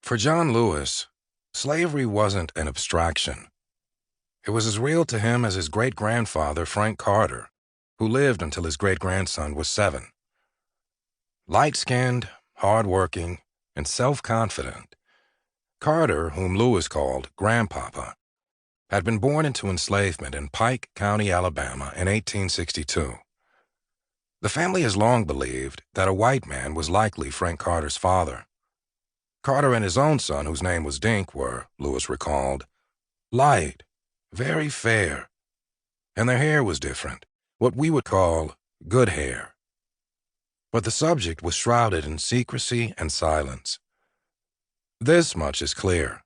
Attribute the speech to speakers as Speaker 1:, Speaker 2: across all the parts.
Speaker 1: For John Lewis, slavery wasn't an abstraction. It was as real to him as his great-grandfather, Frank Carter, who lived until his great-grandson was 7. Light-skinned, hard-working, and self-confident, Carter, whom Lewis called Grandpapa, had been born into enslavement in Pike County, Alabama in 1862. The family has long believed that a white man was likely Frank Carter's father. Carter and his own son, whose name was Dink, were, Lewis recalled, light, very fair, and their hair was different, what we would call good hair. But the subject was shrouded in secrecy and silence. This much is clear.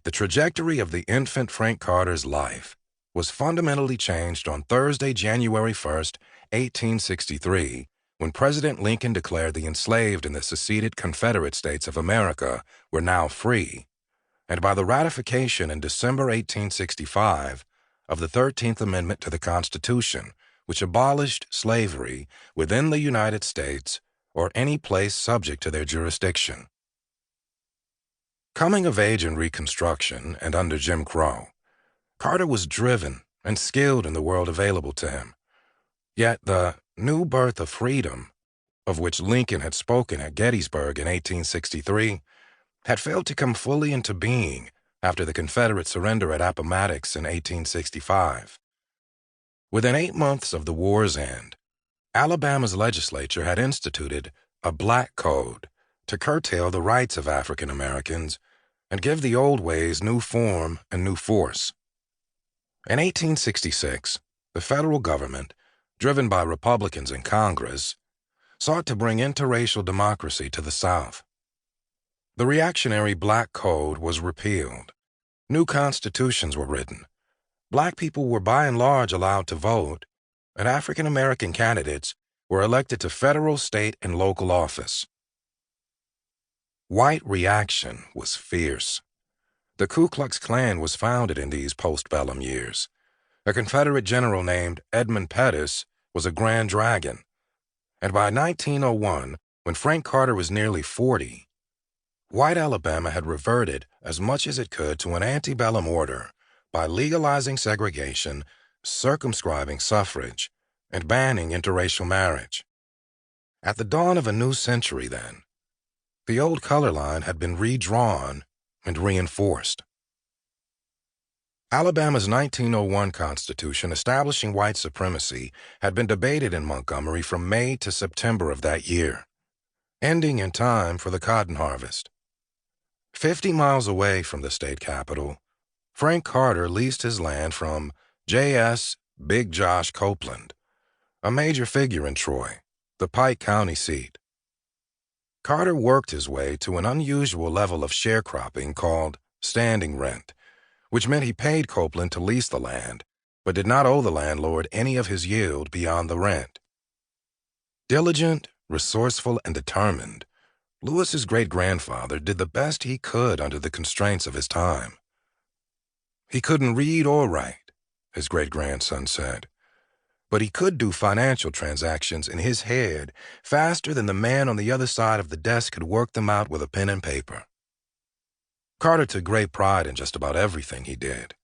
Speaker 1: The trajectory of the infant Frank Carter's life was fundamentally changed on Thursday, January 1st, 1863, when President Lincoln declared the enslaved in the seceded Confederate States of America were now free, and by the ratification in December 1865 of the 13th Amendment to the Constitution, which abolished slavery within the United States or any place subject to their jurisdiction. Coming of age in Reconstruction and under Jim Crow, Carter was driven and skilled in the world available to him. Yet the new birth of freedom, of which Lincoln had spoken at Gettysburg in 1863, had failed to come fully into being after the Confederate surrender at Appomattox in 1865. Within 8 months of the war's end, Alabama's legislature had instituted a Black Code to curtail the rights of African Americans and give the old ways new form and new force. In 1866, the federal government, driven by Republicans in Congress, sought to bring interracial democracy to the South. The reactionary Black Code was repealed. New constitutions were written. Black people were by and large allowed to vote, and African American candidates were elected to federal, state, and local office. White reaction was fierce. The Ku Klux Klan was founded in these postbellum years. A Confederate general named Edmund Pettus was a Grand Dragon, and by 1901, when Frank Carter was nearly 40, white Alabama had reverted as much as it could to an antebellum order by legalizing segregation, circumscribing suffrage, and banning interracial marriage. At the dawn of a new century, then, the old color line had been redrawn and reinforced. Alabama's 1901 Constitution establishing white supremacy had been debated in Montgomery from May to September of that year, ending in time for the cotton harvest. 50 miles away from the state capital, Frank Carter leased his land from J.S. Big Josh Copeland, a major figure in Troy, the Pike County seat. Carter worked his way to an unusual level of sharecropping called standing rent, which meant he paid Copeland to lease the land, but did not owe the landlord any of his yield beyond the rent. Diligent, resourceful, and determined, Lewis's great-grandfather did the best he could under the constraints of his time. He couldn't read or write, his great-grandson said, but he could do financial transactions in his head faster than the man on the other side of the desk could work them out with a pen and paper. Carter took great pride in just about everything he did.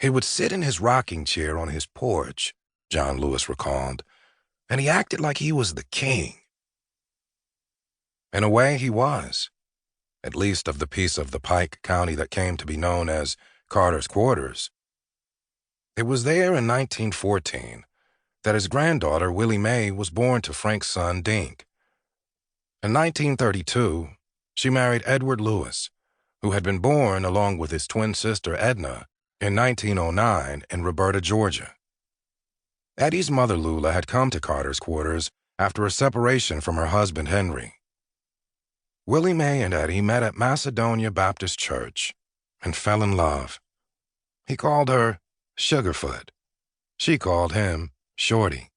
Speaker 1: He would sit in his rocking chair on his porch, John Lewis recalled, and he acted like he was the king. In a way, he was, at least of the piece of the Pike County that came to be known as Carter's Quarters. It was there in 1914 that his granddaughter, Willie Mae, was born to Frank's son, Dink. In 1932, she married Edward Lewis, who had been born along with his twin sister, Edna, in 1909 in Roberta, Georgia. Eddie's mother, Lula, had come to Carter's Quarters after a separation from her husband, Henry. Willie Mae and Eddie met at Macedonia Baptist Church and fell in love. He called her Sugarfoot. She called him Shorty.